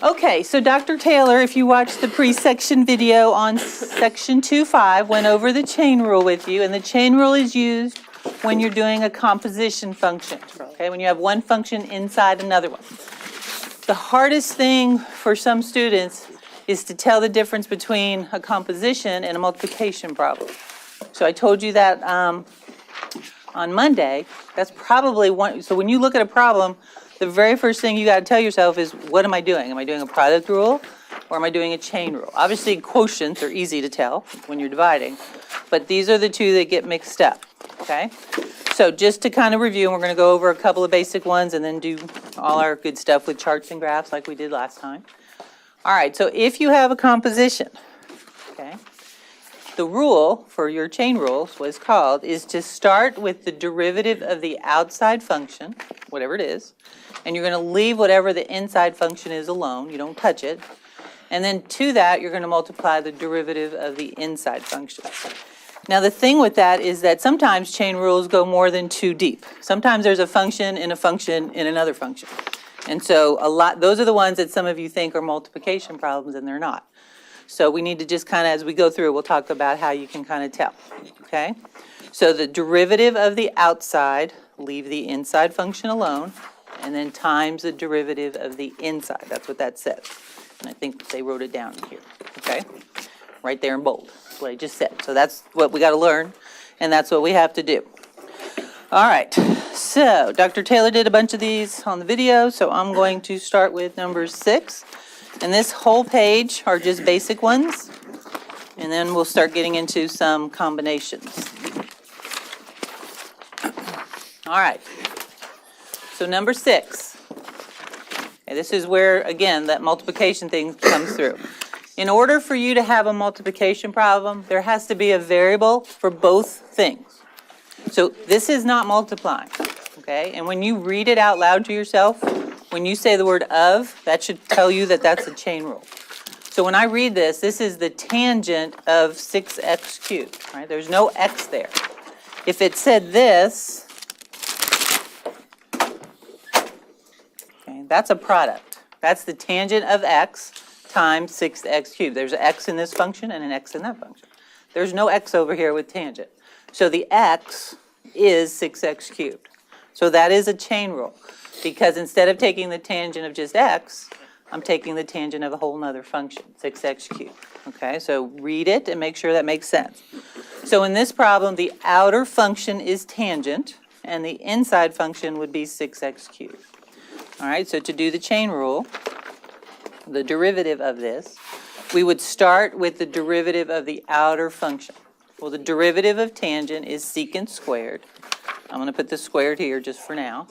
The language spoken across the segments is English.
Okay, so Dr. Taylor, if you watched the pre-section video on section 2.5, went over the chain rule with you, and the chain rule is used when you're doing a composition function, okay, when you have one function inside another one. The hardest thing for some students is to tell the difference between a composition and a multiplication problem. So I told you that on Monday. That's probably one. So when you look at a problem, the very first thing you got to tell yourself is, what am I doing? Am I doing a product rule or am I doing a chain rule? Obviously, quotients are easy to tell when you're dividing, but these are the two that get mixed up, okay? So just to kind of review, and we're going to go over a couple of basic ones and then do all our good stuff with charts and graphs like we did last time. All right, so if you have a composition, okay, the rule for your chain rules is to start with the derivative of the outside function, whatever it is, and you're going to leave whatever the inside function is alone. You don't touch it. And then to that, you're going to multiply the derivative of the inside function. Now, the thing with that is that sometimes chain rules go more than two deep. Sometimes there's a function in another function. And so those are the ones that some of you think are multiplication problems, and they're not. So we need to just kind of, as we go through, we'll talk about how you can kind of tell, okay? So the derivative of the outside, leave the inside function alone, and then times the derivative of the inside. That's what that says. And I think they wrote it down here, okay? Right there in bold. That's what I just said. So that's what we got to learn, and that's what we have to do. All right, so Dr. Taylor did a bunch of these on the video, so I'm going to start with number 6. And this whole page are just basic ones, and then we'll start getting into some combinations. All right, so number 6. Okay, this is where, again, that multiplication thing comes through. In order for you to have a multiplication problem, there has to be a variable for both things. So this is not multiplying, okay? And when you read it out loud to yourself, when you say the word of, that should tell you that that's a chain rule. So when I read this, this is the tangent of 6x cubed, right? There's no x there. If it said this, okay, that's a product. That's the tangent of x times 6x cubed. There's an x in this function and an x in that function. There's no x over here with tangent. So the x is 6x cubed. So that is a chain rule, because instead of taking the tangent of just x, I'm taking the tangent of a whole nother function, 6x cubed. Okay, so read it and make sure that makes sense. So in this problem, the outer function is tangent, and the inside function would be 6x cubed. All right, so to do the chain rule, the derivative of this, we would start with the derivative of the outer function. Well, the derivative of tangent is secant squared. I'm going to put the squared here just for now.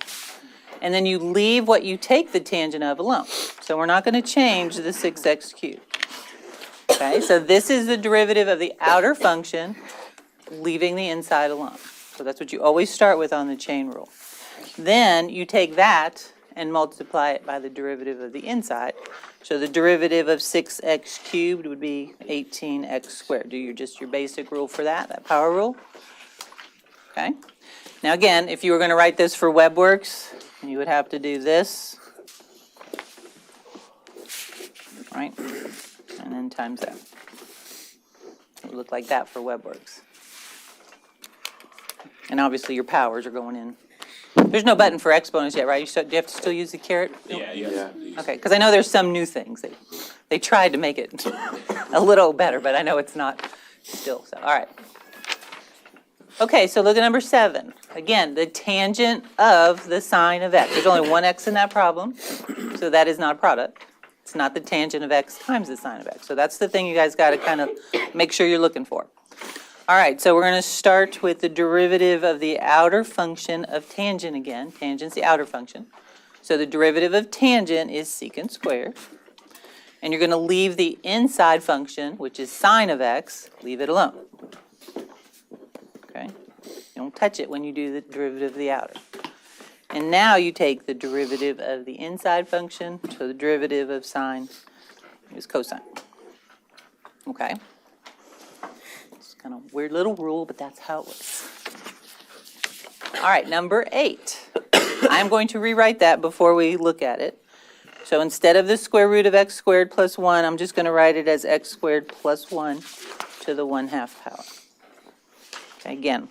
And then you leave what you take the tangent of alone. So we're not going to change the 6x cubed. Okay, so this is the derivative of the outer function, leaving the inside alone. So that's what you always start with on the chain rule. Then you take that and multiply it by the derivative of the inside. So the derivative of 6x cubed would be 18x squared. Do your basic rule for that power rule. Okay. Now again, if you were going to write this for WebWorks, you would have to do this, right? And then times that. It would look like that for WebWorks. And obviously your powers are going in. There's no button for exponents yet, right? Do you have to still use the caret? Yeah. Okay, because I know there's some new things. They tried to make it a little better, but I know it's not still. So, all right. Okay, so look at number 7. Again, the tangent of the sine of x. There's only one x in that problem, so that is not a product. It's not the tangent of x times the sine of x. So that's the thing you guys got to kind of make sure you're looking for. All right, so we're going to start with the derivative of the outer function of tangent again. Tangent's the outer function. So the derivative of tangent is secant squared. And you're going to leave the inside function, which is sine of x, leave it alone. Okay? You don't touch it when you do the derivative of the outer. And now you take the derivative of the inside function, so the derivative of sine is cosine. Okay? Kind of weird little rule, but that's how it works. All right, number 8. I'm going to rewrite that before we look at it. So instead of the square root of x squared plus 1, I'm just going to write it as x squared plus 1 to the 1/2 power. Okay, again,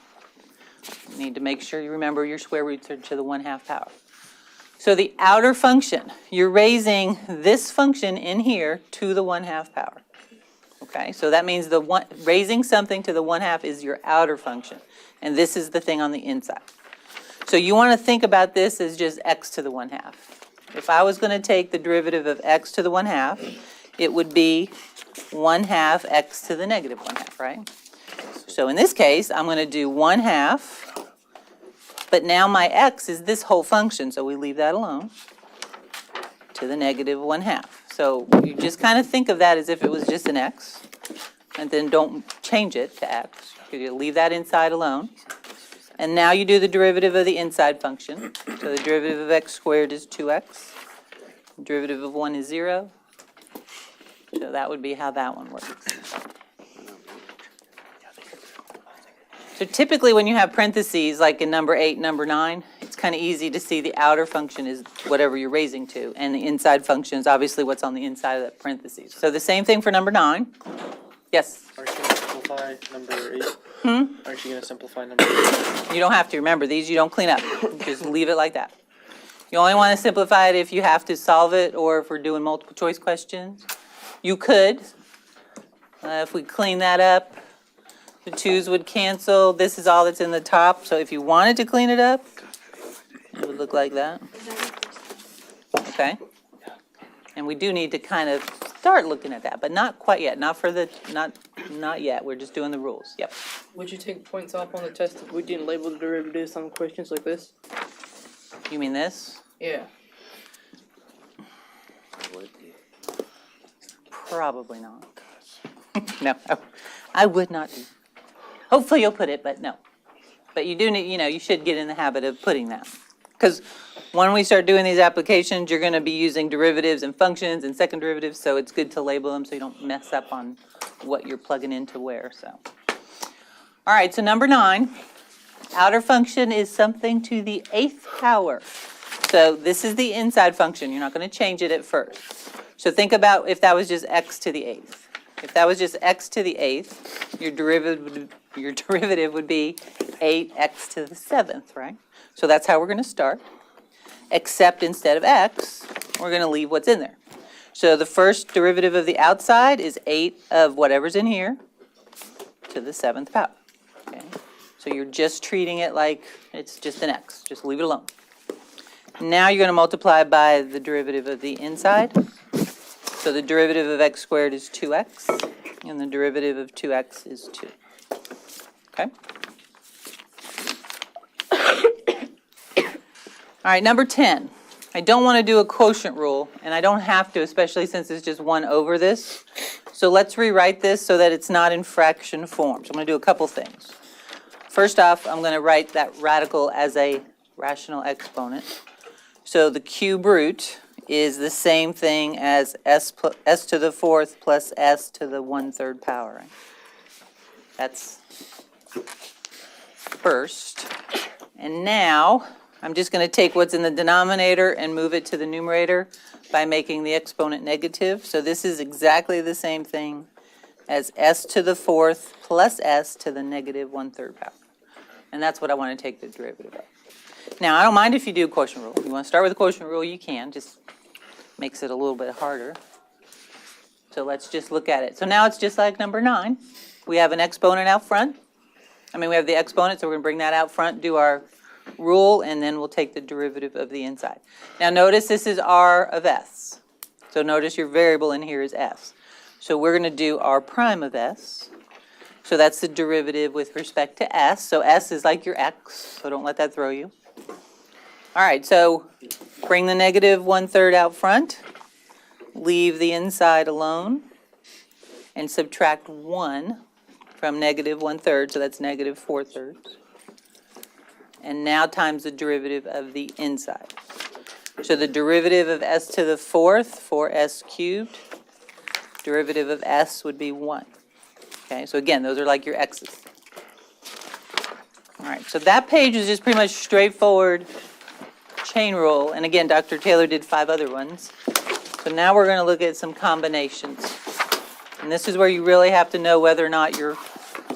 you need to make sure you remember your square roots are to the 1/2 power. So the outer function, you're raising this function in here to the 1/2 power. Okay, so that means raising something to the 1/2 is your outer function, and this is the thing on the inside. So you want to think about this as just x to the 1/2. If I was going to take the derivative of x to the 1/2, it would be 1/2 x to the negative 1/2, right? So in this case, I'm going to do 1/2, but now my x is this whole function, so we leave that alone, to the negative 1/2. So you just kind of think of that as if it was just an x, and then don't change it to x. You leave that inside alone. And now you do the derivative of the inside function. So the derivative of x squared is 2x. The derivative of 1 is 0. So that would be how that one works. So typically when you have parentheses, like in number 8, number 9, it's kind of easy to see the outer function is whatever you're raising to, and the inside function is obviously what's on the inside of that parentheses. So the same thing for number 9. Yes? Aren't you going to simplify number 8? Aren't you going to simplify number 8? You don't have to. Remember, these you don't clean up. Just leave it like that. You only want to simplify it if you have to solve it or if we're doing multiple choice questions. You could. If we clean that up, the 2's would cancel. This is all that's in the top. So if you wanted to clean it up, it would look like that. Okay. And we do need to kind of start looking at that, but not quite yet. Not yet. We're just doing the rules. Yep. Would you take points off on the test if we didn't label the derivatives on questions like this? You mean this? Yeah. Probably not. No, I would not do. Hopefully you'll put it, but no. But you do need, you should get in the habit of putting that. Because when we start doing these applications, you're going to be using derivatives and functions and second derivatives, so it's good to label them so you don't mess up on what you're plugging into where. So, all right, so number 9, outer function is something to the 8th power. So this is the inside function. You're not going to change it at first. So think about if that was just x to the 8th. If that was just x to the 8th, your derivative would be 8x to the 7th, right? So that's how we're going to start. Except instead of x, we're going to leave what's in there. So the first derivative of the outside is 8 of whatever's in here to the 7th power. Okay? So you're just treating it like it's just an x. Just leave it alone. Now you're going to multiply by the derivative of the inside. So the derivative of x squared is 2x, and the derivative of 2x is 2. Okay? All right, number 10. I don't want to do a quotient rule, and I don't have to, especially since it's just 1 over this. So let's rewrite this so that it's not in fraction form. So I'm going to do a couple things. First off, I'm going to write that radical as a rational exponent. So the cube root is the same thing as s to the 4th plus s to the 1/3 power. Right? That's first. And now I'm just going to take what's in the denominator and move it to the numerator by making the exponent negative. So this is exactly the same thing as s to the 4th plus s to the negative 1/3 power. And that's what I want to take the derivative of. Now, I don't mind if you do a quotient rule. If you want to start with a quotient rule, you can. Just makes it a little bit harder. So let's just look at it. So now it's just like number 9. We have an exponent out front. We have the exponent, so we're going to bring that out front, do our rule, and then we'll take the derivative of the inside. Now notice this is r of s. So notice your variable in here is s. So we're going to do r prime of s. So that's the derivative with respect to s. So s is like your x, so don't let that throw you. All right, so bring the negative 1/3 out front, leave the inside alone, and subtract 1 from negative 1/3, so that's negative 4/3. And now times the derivative of the inside. So the derivative of s to the 4th, 4s cubed, derivative of s would be 1. Okay, so again, those are like your x's. All right, so that page is just pretty much straightforward chain rule. And again, Dr. Taylor did 5 other ones. So now we're going to look at some combinations. And this is where you really have to know whether or not you're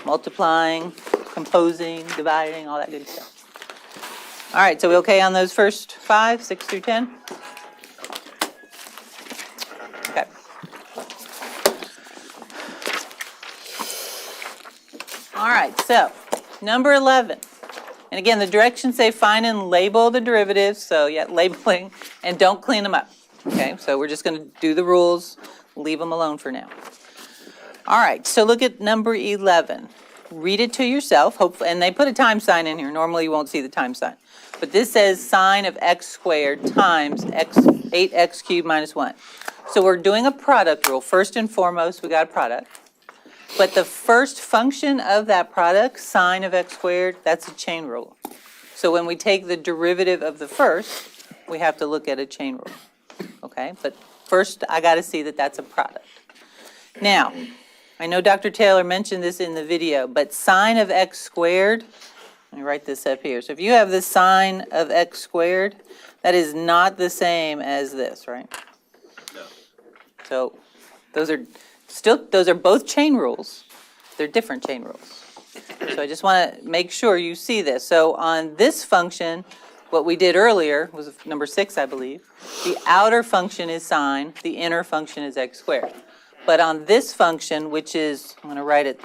multiplying, composing, dividing, all that good stuff. All right, so we okay on those first 5, 6 through 10? Okay. All right, so number 11. And again, the directions say find and label the derivatives, so yeah, labeling, and don't clean them up. Okay, so we're just going to do the rules, leave them alone for now. All right, so look at number 11. Read it to yourself, hopefully, and they put a time sign in here. Normally you won't see the time sign. But this says sine of x squared times 8x cubed minus 1. So we're doing a product rule. First and foremost, we got a product. But the first function of that product, sine of x squared, that's a chain rule. So when we take the derivative of the first, we have to look at a chain rule. Okay, but first I got to see that that's a product. Now, I know Dr. Taylor mentioned this in the video, but sine of x squared, let me write this up here. So if you have the sine of x squared, that is not the same as this, right? No. So those are both chain rules. They're different chain rules. So I just want to make sure you see this. So on this function, what we did earlier was number 6, I believe. The outer function is sine, the inner function is x squared. But on this function, which is, I'm going to write it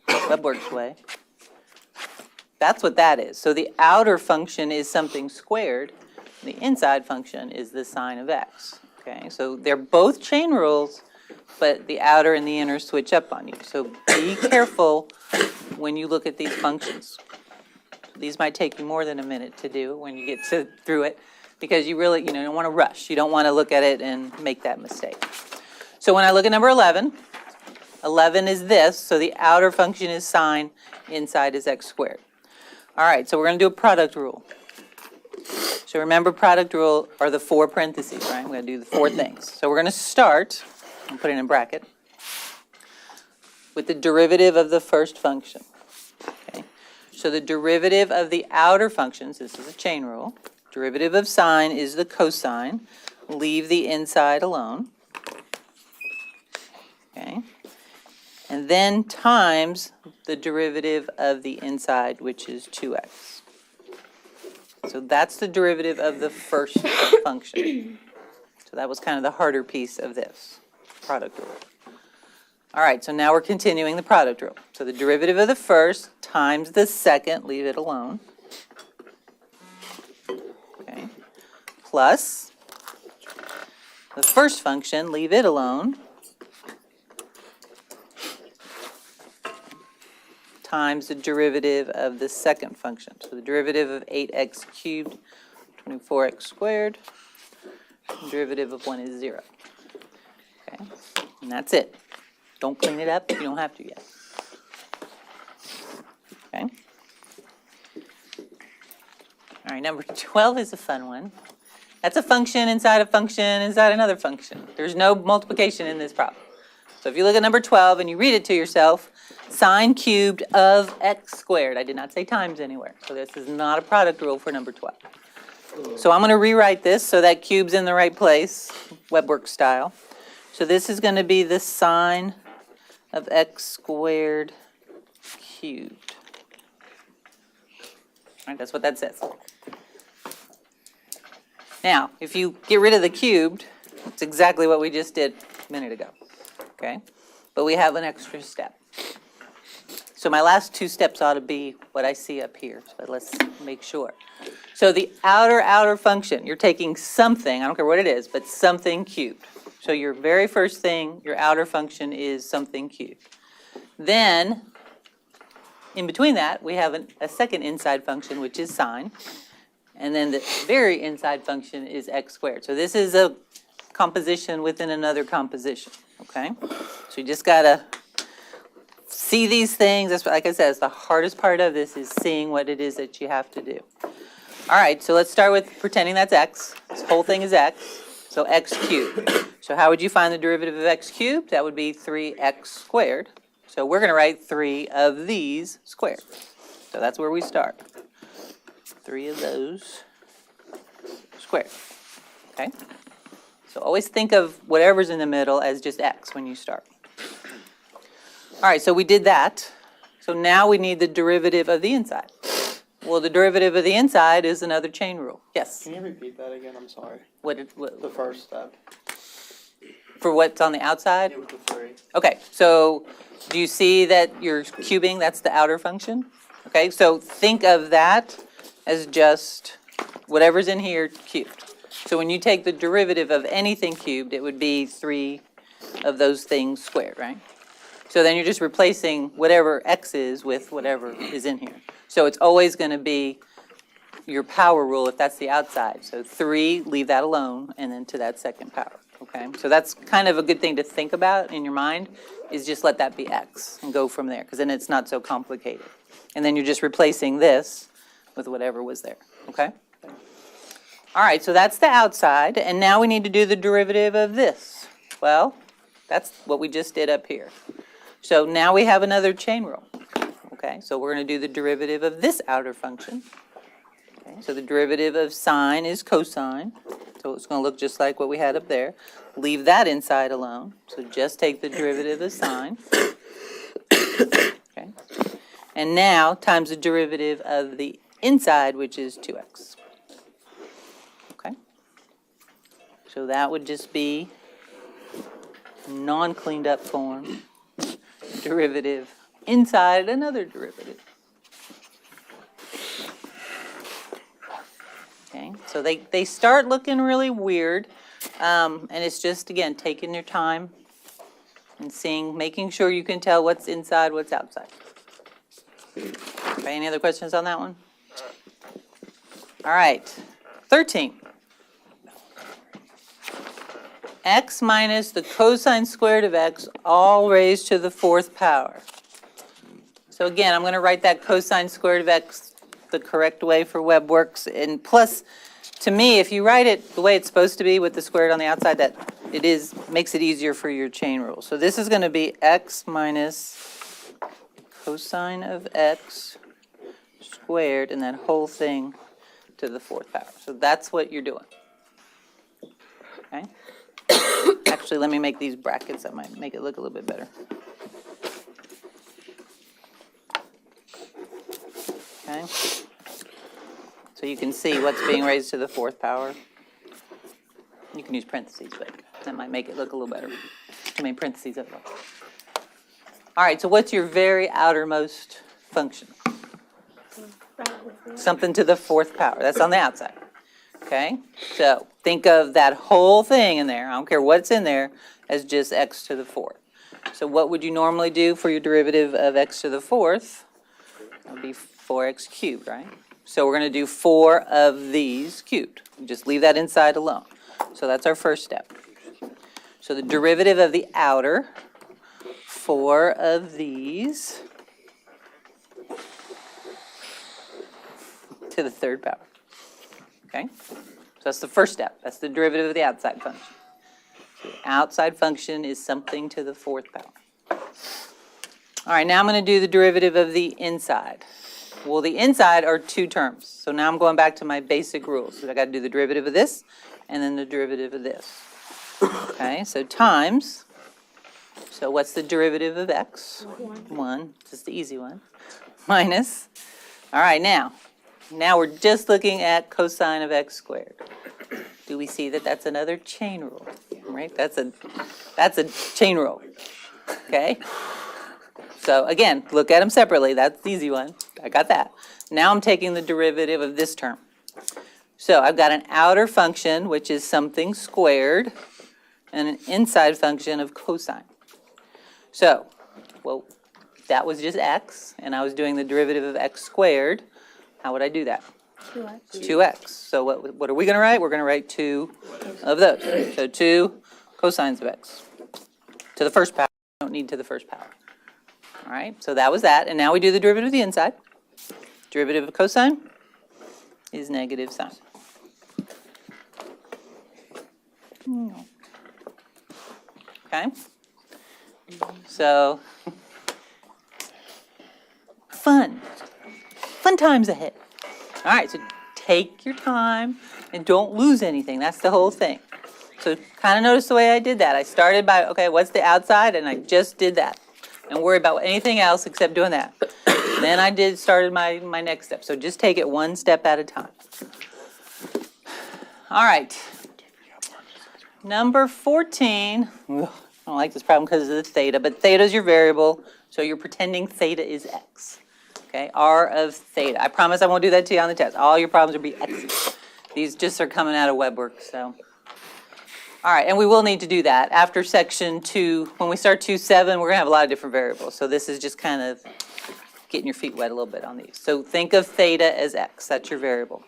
WebWorks way, that's what that is. So the outer function is something squared, and the inside function is the sine of x. Okay, so they're both chain rules, but the outer and the inner switch up on you. So be careful when you look at these functions. These might take you more than a minute to do when you get through it, because you really, don't want to rush. You don't want to look at it and make that mistake. So when I look at number 11, 11 is this, so the outer function is sine, inside is x squared. All right, so we're going to do a product rule. So remember, product rule are the 4 parentheses, right? We're going to do the 4 things. So we're going to start, I'll put it in bracket, with the derivative of the first function. Okay. So the derivative of the outer functions, this is a chain rule, derivative of sine is the cosine, leave the inside alone. Okay. And then times the derivative of the inside, which is 2x. So that's the derivative of the first function. So that was kind of the harder piece of this product rule. All right, so now we're continuing the product rule. So the derivative of the first times the second, leave it alone. Okay. Plus the first function, leave it alone. Times the derivative of the second function. So the derivative of 8x cubed, 24x squared, the derivative of 1 is 0. Okay, and that's it. Don't clean it up, you don't have to yet. Okay. All right, number 12 is a fun one. That's a function inside another function. There's no multiplication in this problem. So if you look at number 12 and you read it to yourself, sine cubed of x squared. I did not say times anywhere, so this is not a product rule for number 12. So I'm going to rewrite this so that cube's in the right place, WebWorks style. So this is going to be the sine of x squared cubed. All right, that's what that says. Now, if you get rid of the cubed, it's exactly what we just did a minute ago. Okay? But we have an extra step. So my last 2 steps ought to be what I see up here, but let's make sure. So the outer function, you're taking something, I don't care what it is, but something cubed. So your very first thing, your outer function is something cubed. Then, in between that, we have a second inside function, which is sine. And then the very inside function is x squared. So this is a composition within another composition, okay? So you just got to see these things. That's, like I said, it's the hardest part of this is seeing what it is that you have to do. All right, so let's start with pretending that's x. This whole thing is x, so x cubed. So how would you find the derivative of x cubed? That would be 3x squared. So we're going to write 3 of these squared. So that's where we start. 3 of those squared. Okay? So always think of whatever's in the middle as just x when you start. All right, so we did that. So now we need the derivative of the inside. Well, the derivative of the inside is another chain rule. Yes? Can you repeat that again? I'm sorry. What, The first step. for what's on the outside? It was the 3. Okay, so do you see that you're cubing? That's the outer function. Okay, so think of that as just whatever's in here cubed. So when you take the derivative of anything cubed, it would be 3 of those things squared, right? So then you're just replacing whatever x is with whatever is in here. So it's always going to be your power rule if that's the outside. So 3, leave that alone, and then to that second power. Okay, so that's kind of a good thing to think about in your mind, is just let that be x and go from there, because then it's not so complicated. And then you're just replacing this with whatever was there, okay? All right, so that's the outside, and now we need to do the derivative of this. Well, that's what we just did up here. So now we have another chain rule, okay? So we're going to do the derivative of this outer function. Okay, so the derivative of sine is cosine. So it's going to look just like what we had up there. Leave that inside alone. So just take the derivative of sine. Okay. And now times the derivative of the inside, which is 2x. Okay. So that would just be non-cleaned up form. Derivative inside another derivative. Okay, so they start looking really weird, and it's just, again, taking your time and seeing, making sure you can tell what's inside, what's outside. Okay, any other questions on that one? All right, 13. X minus the cosine squared of x, all raised to the 4th power. So again, I'm going to write that cosine squared of x the correct way for WebWorks. And plus, to me, if you write it the way it's supposed to be with the squared on the outside, that it is makes it easier for your chain rule. So this is going to be x minus cosine of x squared, and that whole thing to the 4th power. So that's what you're doing. Okay? Actually, let me make these brackets. That might make it look a little bit better. Okay? So you can see what's being raised to the 4th power. You can use parentheses, but that might make it look a little better. Too many parentheses up there. All right, so what's your very outermost function? Something to the 4th power. That's on the outside. Okay? So think of that whole thing in there, I don't care what's in there, as just x to the 4th. So what would you normally do for your derivative of x to the 4th? That would be 4x cubed, right? So we're going to do 4 of these cubed. Just leave that inside alone. So that's our first step. So the derivative of the outer, 4 of these to the 3rd power. Okay? So that's the first step. That's the derivative of the outside function. So the outside function is something to the 4th power. All right, now I'm going to do the derivative of the inside. Well, the inside are 2 terms. So now I'm going back to my basic rules. So I got to do the derivative of this and then the derivative of this. Okay, so times. So what's the derivative of x? 1, just the easy one. Minus. All right, now we're just looking at cosine of x squared. Do we see that that's another chain rule? Right? That's a chain rule. Okay? So again, look at them separately. That's the easy one. I got that. Now I'm taking the derivative of this term. So I've got an outer function, which is something squared, and an inside function of cosine. So, well, that was just x, and I was doing the derivative of x squared. How would I do that? 2x. 2x. So what are we going to write? We're going to write 2 of those. So 2 cosines of x to the 1st power. Don't need to the 1st power. All right, so that was that. And now we do the derivative of the inside. Derivative of cosine is negative sine. Okay? So, fun times ahead. All right, so take your time and don't lose anything. That's the whole thing. So kind of notice the way I did that. I started by, okay, what's the outside? And I just did that. And worry about anything else except doing that. And then I started my next step. So just take it one step at a time. All right. Number 14. Ugh, I don't like this problem because of the theta, but theta is your variable. So you're pretending theta is x. Okay, r of theta. I promise I won't do that to you on the test. All your problems will be x's. These just are coming out of web work, so. All right, and we will need to do that. After section 2, when we start 2.7, we're going to have a lot of different variables. So this is just kind of getting your feet wet a little bit on these. So think of theta as x. That's your variable.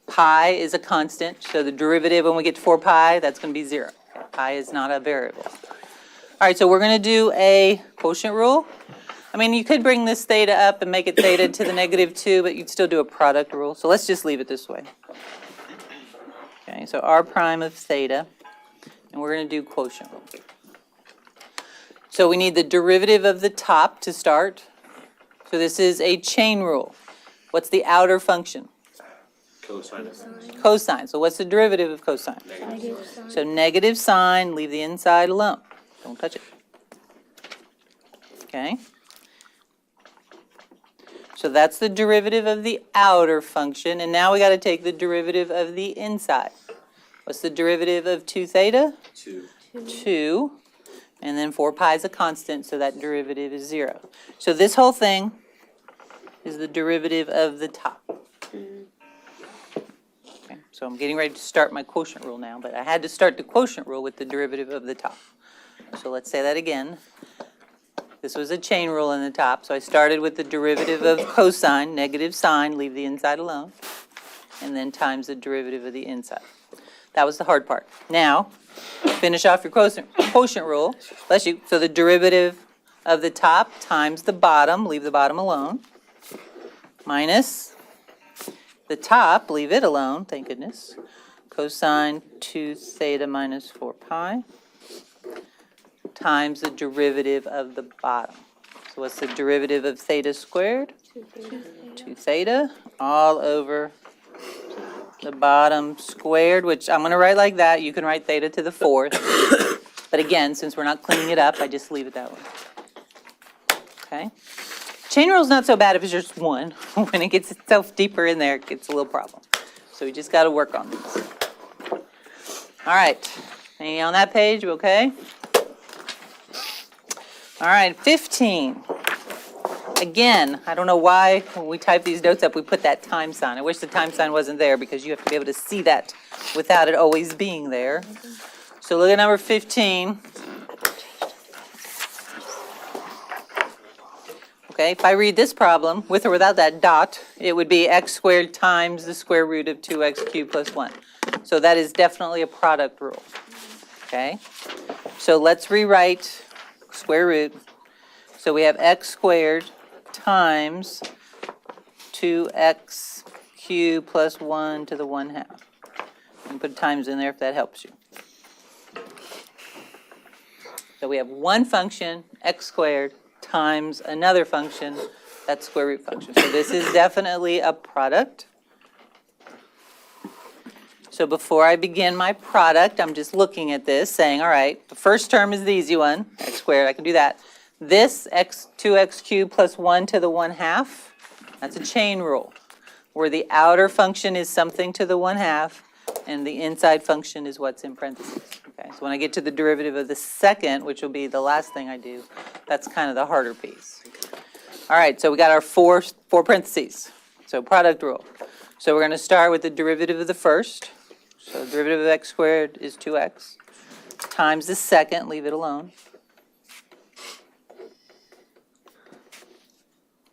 Pi is a constant, so the derivative when we get to 4 pi, that's going to be 0. Okay, pi is not a variable. All right, so we're going to do a quotient rule. I mean, you could bring this theta up and make it theta to the -2, but you'd still do a product rule. So let's just leave it this way. Okay, so r prime of theta, and we're going to do quotient rule. So we need the derivative of the top to start. So this is a chain rule. What's the outer function? Cosine. Cosine. So what's the derivative of cosine? Negative sine. So negative sine, leave the inside alone. Don't touch it. Okay. So that's the derivative of the outer function, and now we got to take the derivative of the inside. What's the derivative of 2 theta? 2. 2. And then 4 pi is a constant, so that derivative is 0. So this whole thing is the derivative of the top. Okay, so I'm getting ready to start my quotient rule now, but I had to start the quotient rule with the derivative of the top. So let's say that again. This was a chain rule in the top, so I started with the derivative of cosine, negative sine, leave the inside alone, and then times the derivative of the inside. That was the hard part. Now, finish off your quotient rule. Bless you. So the derivative of the top times the bottom, leave the bottom alone, minus the top, leave it alone, thank goodness, cosine 2 theta minus 4 pi, times the derivative of the bottom. So what's the derivative of theta squared? 2 theta, all over the bottom squared, which I'm going to write like that. You can write theta to the 4th. But again, since we're not cleaning it up, I just leave it that way. Okay? Chain rule is not so bad if it's just one. When it gets itself deeper in there, it gets a little problem. So we just got to work on these. All right. Any on that page? Okay? All right, 15. Again, I don't know why when we type these notes up, we put that time sign. I wish the time sign wasn't there because you have to be able to see that without it always being there. So look at number 15. Okay, if I read this problem, with or without that dot, it would be x squared times the square root of 2x cubed plus 1. So that is definitely a product rule. Okay, so let's rewrite square root. So we have x squared times 2x cubed plus 1 to the 1/2. You can put times in there if that helps you. So we have one function, x squared, times another function, that's square root function. So this is definitely a product. So before I begin my product, I'm just looking at this, saying, all right, the first term is the easy one, x squared, I can do that. This 2x cubed plus 1 to the 1/2, that's a chain rule, where the outer function is something to the 1/2, and the inside function is what's in parentheses. Okay, so when I get to the derivative of the second, which will be the last thing I do, that's kind of the harder piece. All right, so we got our four parentheses, so product rule. So we're going to start with the derivative of the first. So the derivative of x squared is 2x, times the second, leave it alone,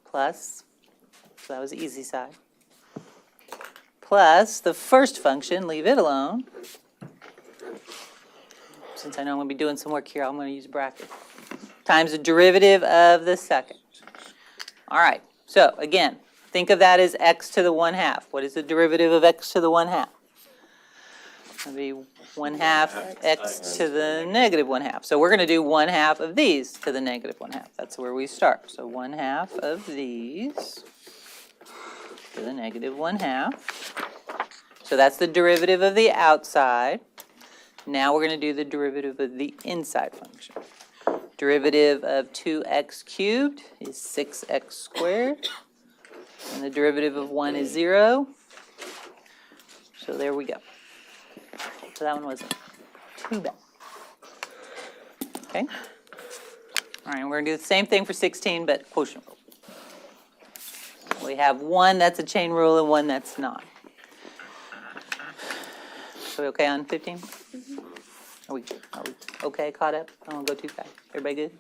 plus, so that was the easy side, plus the first function, leave it alone. Since I know I'm going to be doing some work here, I'm going to use bracket, times the derivative of the second. All right, so again, think of that as x to the 1/2. What is the derivative of x to the 1/2? That'd be 1/2 x to the negative 1/2. So we're going to do 1/2 of these to the negative 1/2. That's where we start. So 1/2 of these to the negative 1/2. So that's the derivative of the outside. Now we're going to do the derivative of the inside function. Derivative of 2x cubed is 6x squared. And the derivative of 1 is 0. So there we go. So that one wasn't too bad. Okay? All right, we're going to do the same thing for 16, but quotient rule. We have one that's a chain rule and one that's not. So we okay on 15? Are we okay, caught up? I don't want to go too fast. Everybody good?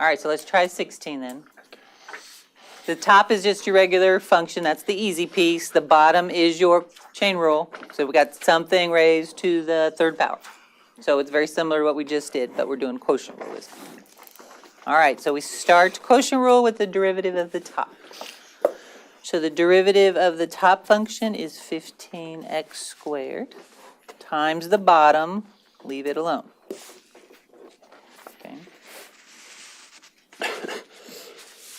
All right, so let's try 16 then. The top is just your regular function. That's the easy piece. The bottom is your chain rule. So we got something raised to the third power. So it's very similar to what we just did, but we're doing quotient rule this time. All right, so we start quotient rule with the derivative of the top. So the derivative of the top function is 15x squared times the bottom, leave it alone. Okay.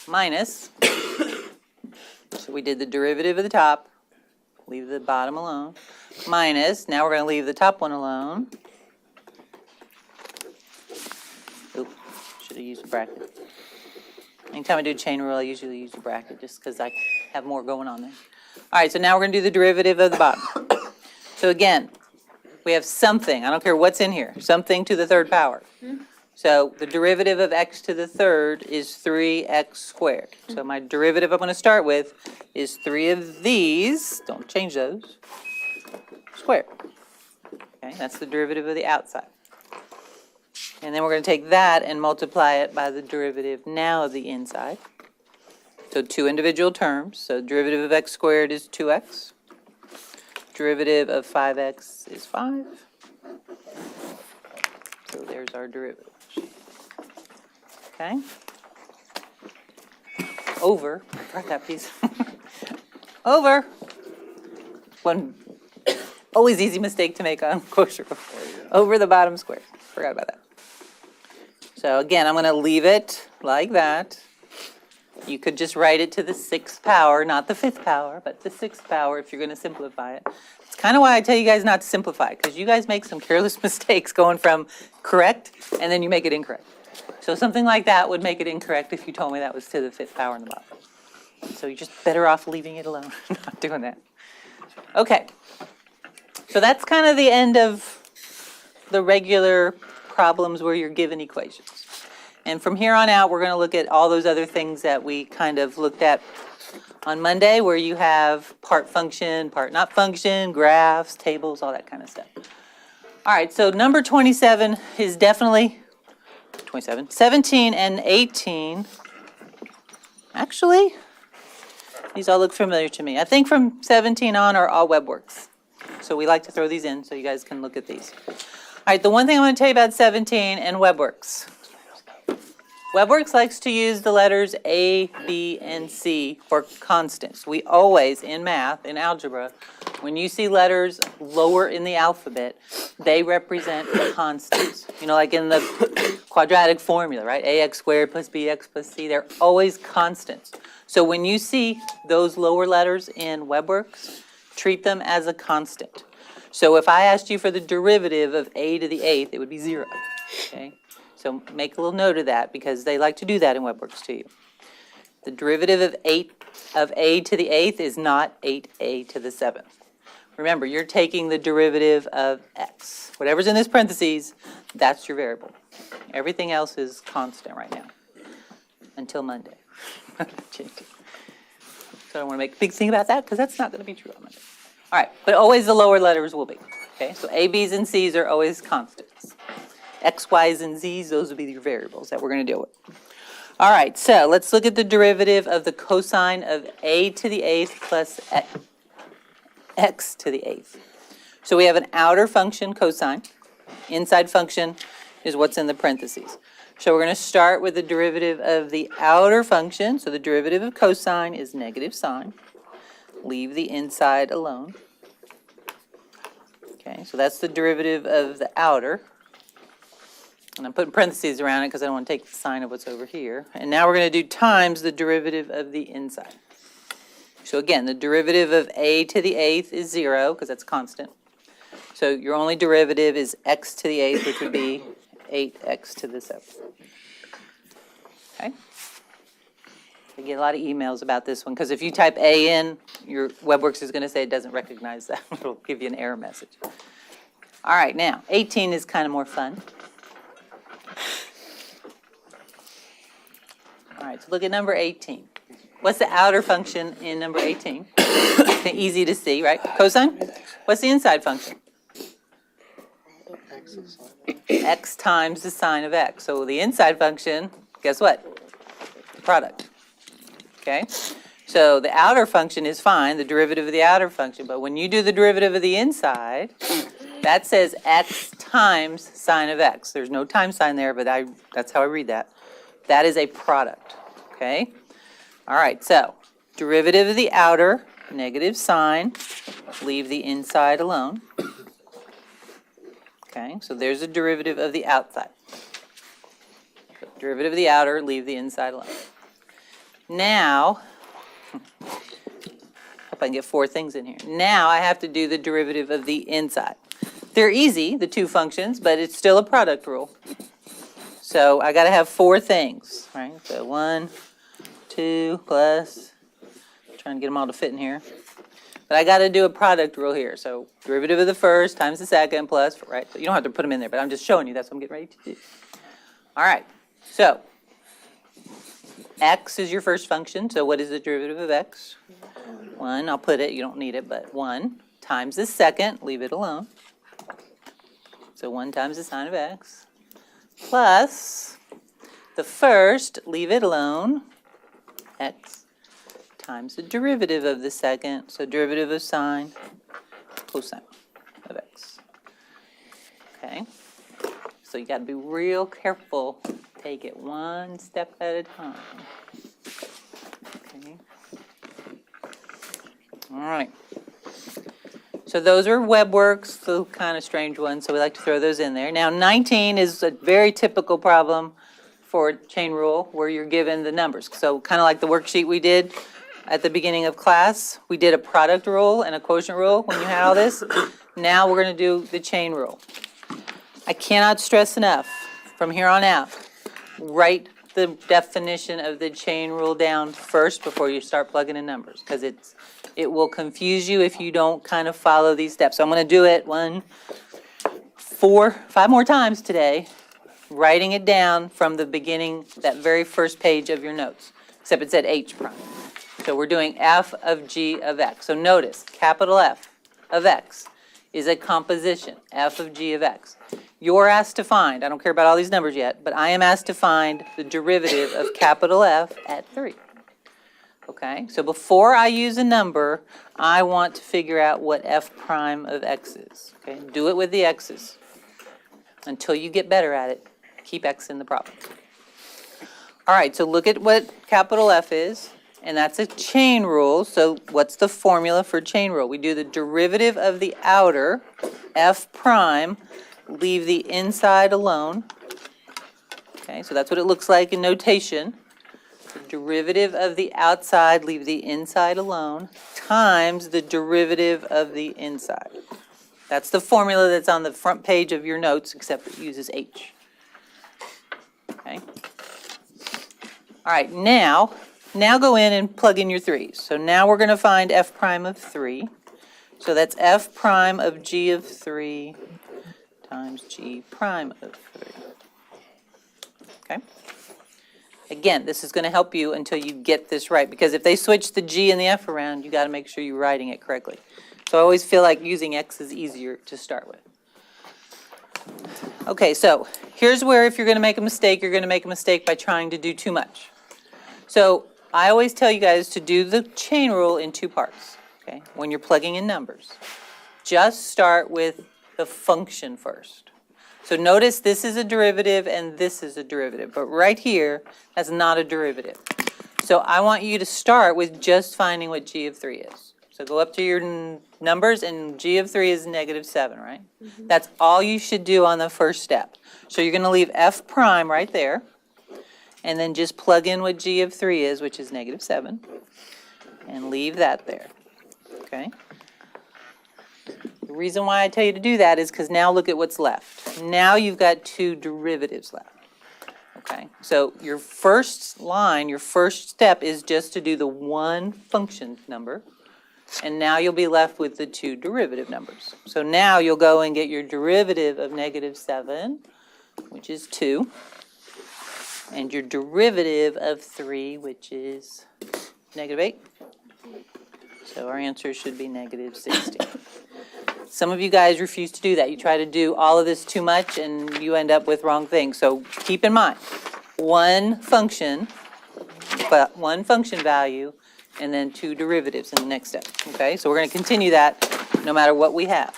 Minus, so we did the derivative of the top, leave the bottom alone, minus, now we're going to leave the top one alone. Oop, should have used a bracket. Anytime I do chain rule, I usually use a bracket just because I have more going on there. All right, so now we're going to do the derivative of the bottom. So again, we have something, I don't care what's in here, something to the third power. So the derivative of x to the third is 3x squared. So my derivative I'm going to start with is 3 of these, don't change those, squared. Okay, that's the derivative of the outside. And then we're going to take that and multiply it by the derivative now of the inside. So two individual terms. So derivative of x squared is 2x. Derivative of 5x is 5. So there's our derivative. Okay. Over, I forgot that piece. Over. One always easy mistake to make on quotient rule. Over the bottom square. Forgot about that. So again, I'm going to leave it like that. You could just write it to the 6th power, not the 5th power, but the 6th power if you're going to simplify it. It's kind of why I tell you guys not to simplify, because you guys make some careless mistakes going from correct and then you make it incorrect. So something like that would make it incorrect if you told me that was to the 5th power in the bottom. So you're just better off leaving it alone, not doing that. Okay. So that's kind of the end of the regular problems where you're given equations. And from here on out, we're going to look at all those other things that we kind of looked at on Monday, where you have part function, part not function, graphs, tables, all that kind of stuff. All right, so number 27 is definitely 27. 17 and 18. Actually, these all look familiar to me. I think from 17 on are all WebWorks. So we like to throw these in so you guys can look at these. All right, the one thing I'm going to tell you about 17 and WebWorks. WebWorks likes to use the letters A, B, and C for constants. We always, in math, in algebra, when you see letters lower in the alphabet, they represent constants. You know, like in the quadratic formula, right? AX squared plus BX plus C, they're always constants. So when you see those lower letters in WebWorks, treat them as a constant. So if I asked you for the derivative of A to the 8th, it would be 0, okay? So make a little note of that because they like to do that in WebWorks to you. The derivative of A to the 8th is not 8A to the 7th. Remember, you're taking the derivative of x. Whatever's in this parentheses, that's your variable. Everything else is constant right now until Monday. So I don't want to make a big thing about that because that's not going to be true on Monday. All right, but always the lower letters will be. Okay, so A, B's, and C's are always constants. X, Y's, and Z's, those will be your variables that we're going to deal with. All right, so let's look at the derivative of the cosine of A to the 8th plus X to the 8th. So we have an outer function, cosine. Inside function is what's in the parentheses. So we're going to start with the derivative of the outer function. So the derivative of cosine is negative sine. Leave the inside alone. Okay, so that's the derivative of the outer. And I'm putting parentheses around it because I don't want to take the sign of what's over here. And now we're going to do times the derivative of the inside. So again, the derivative of A to the 8th is 0 because that's constant. So your only derivative is x to the 8th, which would be 8x to the 7th. Okay? I get a lot of emails about this one, because if you type A in, your WebWorks is going to say it doesn't recognize that. It'll give you an error message. All right, now, 18 is kind of more fun. All right, so look at number 18. What's the outer function in number 18? Easy to see, right? Cosine? What's the inside function? X is X times the sine of x. So the inside function, guess what? The product. Okay? So the outer function is fine, the derivative of the outer function, but when you do the derivative of the inside, that says x times sine of x. There's no time sign there, but that's how I read that. That is a product. Okay? All right, so derivative of the outer, negative sine, leave the inside alone. Okay, so there's a derivative of the outside. So derivative of the outer, leave the inside alone. Now, hope I can get 4 things in here. Now I have to do the derivative of the inside. They're easy, the 2 functions, but it's still a product rule. So I got to have 4 things, right? So 1, 2 plus, trying to get them all to fit in here. But I got to do a product rule here. So derivative of the first times the second plus, right? So you don't have to put them in there, but I'm just showing you. That's what I'm getting ready to do. All right. So x is your first function. So what is the derivative of x? 1. I'll put it. You don't need it, but 1 times the second. Leave it alone. So 1 times the sine of x plus the first. Leave it alone. X times the derivative of the second, so derivative of sine, cosine of x. Okay, so you got to be real careful. Take it one step at a time. Okay. All right. So those are WebWorks, the kind of strange ones, so we like to throw those in there. Now 19 is a very typical problem for chain rule where you're given the numbers. So kind of like the worksheet we did at the beginning of class, we did a product rule and a quotient rule when you had all this. Now we're going to do the chain rule. I cannot stress enough, from here on out, write the definition of the chain rule down first before you start plugging in numbers, because it will confuse you if you don't kind of follow these steps. So I'm going to do it 5 more times today, writing it down from the beginning, that very first page of your notes, except it said H prime. So we're doing f of g of x. So notice, capital F of x is a composition, f of g of x. You're asked to find, I don't care about all these numbers yet, but I am asked to find the derivative of capital F at 3. Okay, so before I use a number, I want to figure out what f prime of x is. Okay, do it with the x's. Until you get better at it, keep x in the problem. All right, so look at what capital F is. And that's a chain rule. So what's the formula for chain rule? We do the derivative of the outer, f prime, leave the inside alone. Okay, so that's what it looks like in notation. The derivative of the outside, leave the inside alone, times the derivative of the inside. That's the formula that's on the front page of your notes, except it uses H. Okay. All right, now go in and plug in your 3's. So now we're going to find f prime of 3. So that's f prime of g of 3 times g prime of 3. Okay? Again, this is going to help you until you get this right, because if they switch the g and the f around, you got to make sure you're writing it correctly. So I always feel like using x is easier to start with. Okay, so here's where if you're going to make a mistake, you're going to make a mistake by trying to do too much. So I always tell you guys to do the chain rule in 2 parts, okay, when you're plugging in numbers. Just start with the function first. So notice this is a derivative and this is a derivative, but right here, that's not a derivative. So I want you to start with just finding what g of 3 is. So go up to your numbers, and g of 3 is -7, right? Mm-hmm. That's all you should do on the first step. So you're going to leave f prime right there. And then just plug in what g of 3 is, which is -7, and leave that there, okay? The reason why I tell you to do that is because now look at what's left. Now you've got two derivatives left. Okay, so your first line, your first step is just to do the one function number, and now you'll be left with the two derivative numbers. So now you'll go and get your derivative of -7, which is 2, and your derivative of 3, which is -8. So our answer should be -60. Some of you guys refuse to do that. You try to do all of this too much and you end up with wrong things. So keep in mind, one function value, and then two derivatives in the next step. Okay, so we're going to continue that no matter what we have.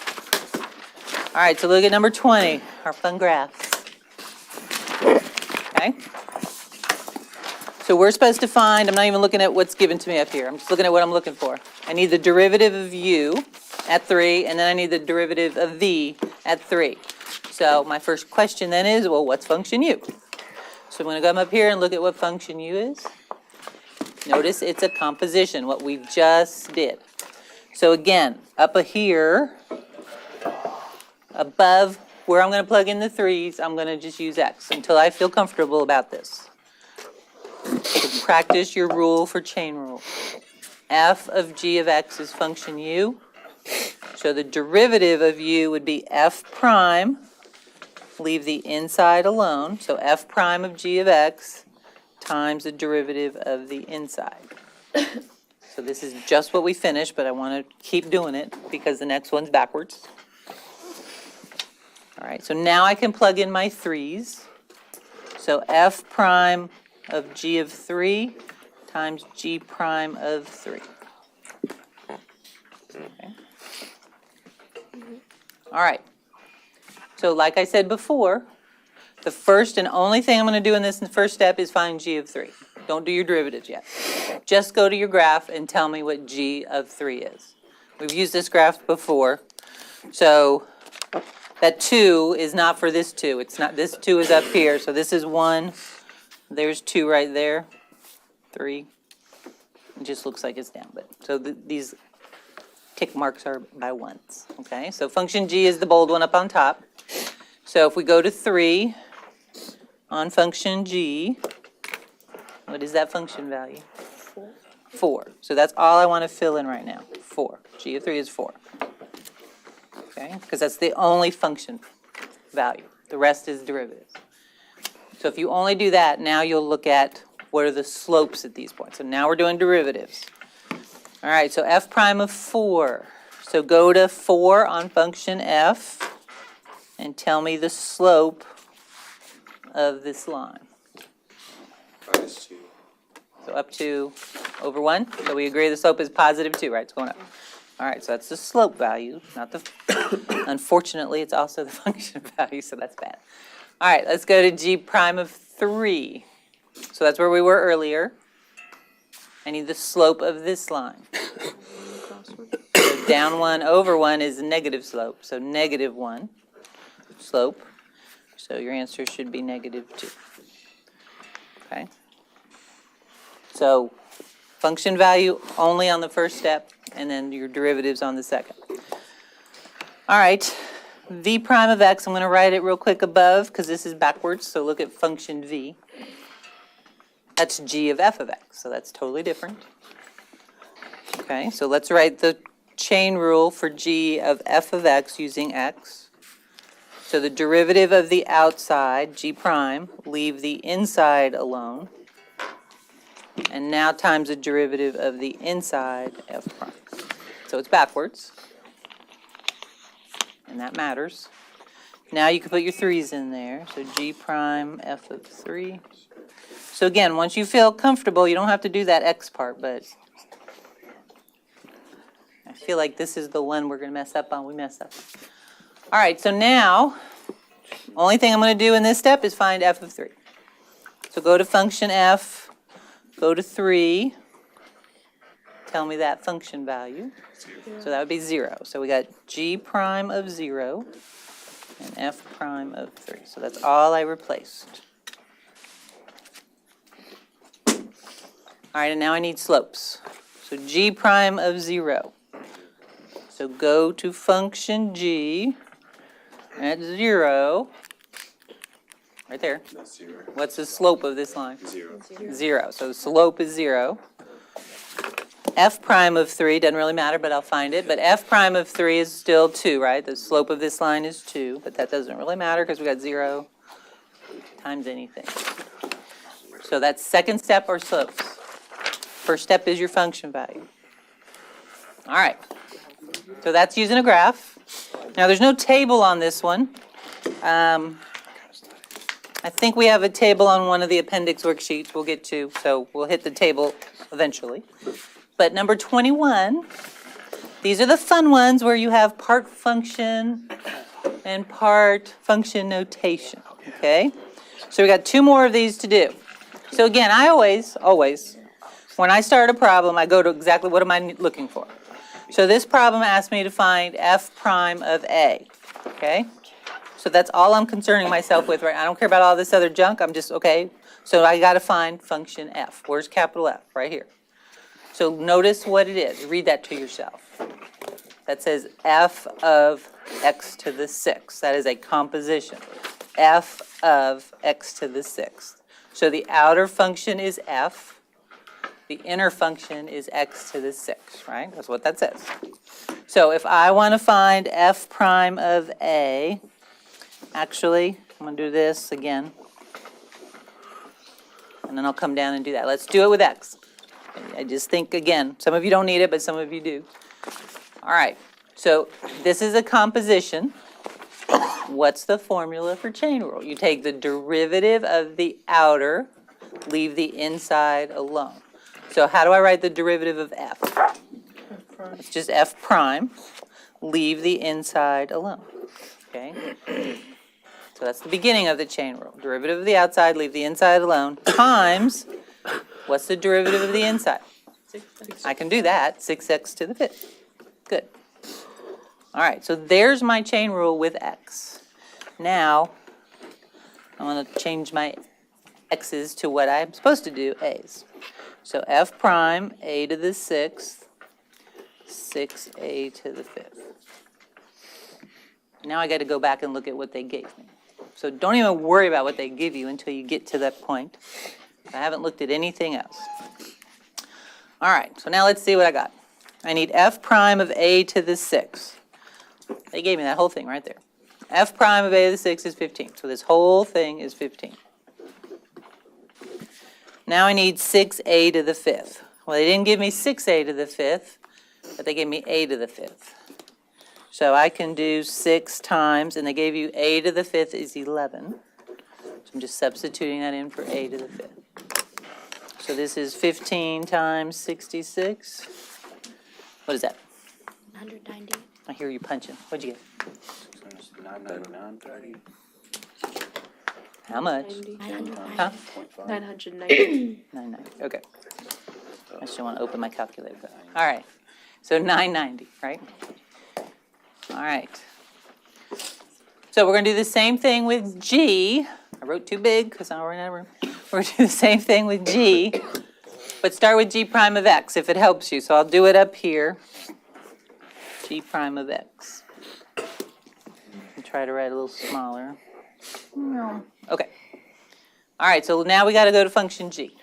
All right, so look at number 20, our fun graphs. Okay. So we're supposed to find, I'm not even looking at what's given to me up here. I'm just looking at what I'm looking for. I need the derivative of u at 3, and then I need the derivative of v at 3. So my first question then is, well, what's function u? So I'm going to come up here and look at what function u is. Notice it's a composition, what we just did. So again, up here, above where I'm going to plug in the 3's, I'm going to just use x until I feel comfortable about this. So practice your rule for chain rule. F of g of x is function u. So the derivative of u would be f prime, leave the inside alone, so f prime of g of x times the derivative of the inside. So this is just what we finished, but I want to keep doing it because the next one's backwards. All right, so now I can plug in my 3's. So f prime of g of 3 times g prime of 3. Okay. All right. So like I said before, the first and only thing I'm going to do in this first step is find g of 3. Don't do your derivatives yet. Just go to your graph and tell me what g of 3 is. We've used this graph before. So that 2 is not for this 2. It's not, this 2 is up here. So this is 1. There's 2 right there. 3. It just looks like it's down. But so these tick marks are by ones. Okay, so function g is the bold one up on top. So if we go to 3 on function g, what is that function value? 4. So that's all I want to fill in right now. 4. G of 3 is 4. Okay, because that's the only function value. The rest is derivatives. So if you only do that, now you'll look at what are the slopes at these points. So now we're doing derivatives. All right, so f prime of 4. So go to 4 on function f and tell me the slope of this line. -2. So up to over 1. So we agree the slope is +2, right? It's going up. All right, so that's the slope value, not the, unfortunately, it's also the function value, so that's bad. All right, let's go to g prime of 3. So that's where we were earlier. I need the slope of this line. So down 1 over 1 is a negative slope, so -1 slope. So your answer should be -2. Okay. So function value only on the first step, and then your derivatives on the second. All right, v prime of x, I'm going to write it real quick above because this is backwards, so look at function v. That's g of f of x, so that's totally different. Okay, so let's write the chain rule for g of f of x using x. So the derivative of the outside, g prime, leave the inside alone. And now times the derivative of the inside, f prime. So it's backwards. And that matters. Now you can put your 3's in there. So g prime f of 3. So again, once you feel comfortable, you don't have to do that x part, but I feel like this is the one we're going to mess up on. We messed up. All right, so now, only thing I'm going to do in this step is find f of 3. So go to function f, go to 3, tell me that function value. So that would be 0. So we got g prime of 0 and f prime of 3. So that's all I replaced. All right, and now I need slopes. So g prime of 0. So go to function g at 0. Right there. That's 0. What's the slope of this line? 0. 0. So the slope is 0. F prime of 3 doesn't really matter, but I'll find it. But F prime of 3 is still 2, right? The slope of this line is 2, but that doesn't really matter because we got 0 times anything. So that's second step or slopes. First step is your function value. All right. So that's using a graph. Now there's no table on this one. I think we have a table on one of the appendix worksheets we'll get to, so we'll hit the table eventually. But number 21, these are the fun ones where you have part function and part function notation, okay? So we got 2 more of these to do. So again, I always, when I start a problem, I go to exactly what am I looking for. So this problem asked me to find f prime of a, okay? So that's all I'm concerning myself with, right? I don't care about all this other junk, I'm just, okay. So I gotta find function f. Where's capital F? Right here. So notice what it is. Read that to yourself. That says f of x to the 6th. That is a composition. F of x to the 6th. So the outer function is f. The inner function is x to the 6th, right? That's what that says. So if I want to find f prime of a, actually, I'm going to do this again. And then I'll come down and do that. Let's do it with x. I just think, again, some of you don't need it, but some of you do. All right, so this is a composition. What's the formula for chain rule? You take the derivative of the outer, leave the inside alone. So how do I write the derivative of f? It's just f prime, leave the inside alone, okay? So that's the beginning of the chain rule. Derivative of the outside, leave the inside alone, times, what's the derivative of the inside? I can do that, 6x to the 5th. Good. All right, so there's my chain rule with x. Now, I want to change my x's to what I'm supposed to do, a's. So f prime, a to the 6th, 6a to the 5th. Now I got to go back and look at what they gave me. So don't even worry about what they give you until you get to that point. I haven't looked at anything else. All right, so now let's see what I got. I need f prime of a to the 6th. They gave me that whole thing right there. F prime of a to the 6th is 15. So this whole thing is 15. Now I need 6a to the 5th. Well, they didn't give me 6a to the 5th, but they gave me a to the 5th. So I can do 6 times, and they gave you a to the 5th is 11. So I'm just substituting that in for a to the 5th. So this is 15 times 66. What is that? 190. I hear you punching. What'd you get? 999.30. How much? 990. Huh? 990. 990. Okay. I just want to open my calculator. All right. So 990, right? All right. So we're going to do the same thing with G. I wrote too big because I don't remember. We're going to do the same thing with G, but start with G prime of x if it helps you. So I'll do it up here. G prime of x. And try to write a little smaller. Okay. All right, so now we got to go to function G.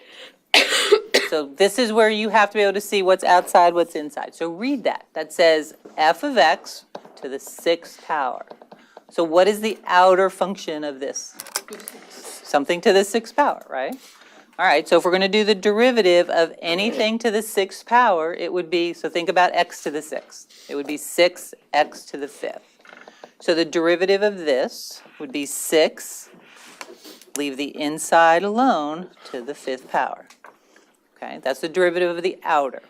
So this is where you have to be able to see what's outside, what's inside. So read that. That says f of x to the 6th power. So what is the outer function of this? Something to the 6th power, right? All right, so if we're going to do the derivative of anything to the 6th power, it would be, so think about x to the 6th. It would be 6x to the 5th. So the derivative of this would be 6, leave the inside alone, to the 5th power. Okay, that's the derivative of the outer.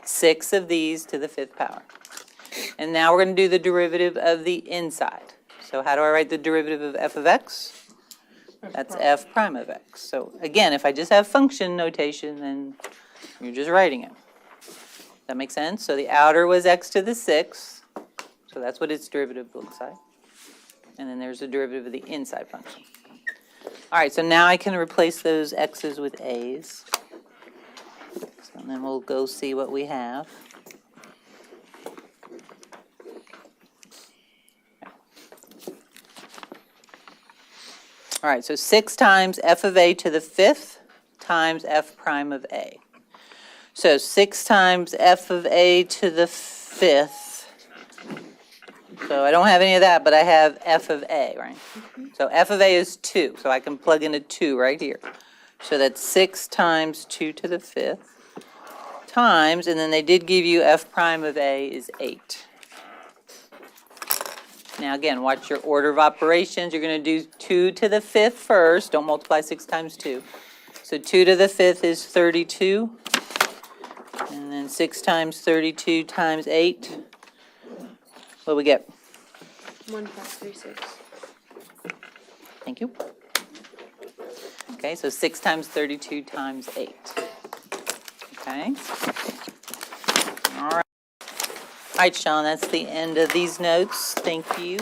6 of these to the 5th power. And now we're going to do the derivative of the inside. So how do I write the derivative of f of x? That's f prime of x. So again, if I just have function notation, then you're just writing it. That makes sense? So the outer was x to the 6th. So that's what its derivative looks like. And then there's the derivative of the inside function. All right, so now I can replace those x's with a's. So then we'll go see what we have. All right, so 6 times f of a to the 5th times f prime of a. So 6 times f of a to the 5th. So I don't have any of that, but I have f of a, right? So f of a is 2, so I can plug in a 2 right here. So that's 6 times 2 to the 5th times, and then they did give you f prime of a is 8. Now again, watch your order of operations. You're going to do 2 to the 5th first. Don't multiply 6 times 2. So 2 to the 5th is 32. And then 6 times 32 times 8. What do we get? 1536. Thank you. Okay, so 6 times 32 times 8. Okay. All right. All right, Sean, that's the end of these notes. Thank you.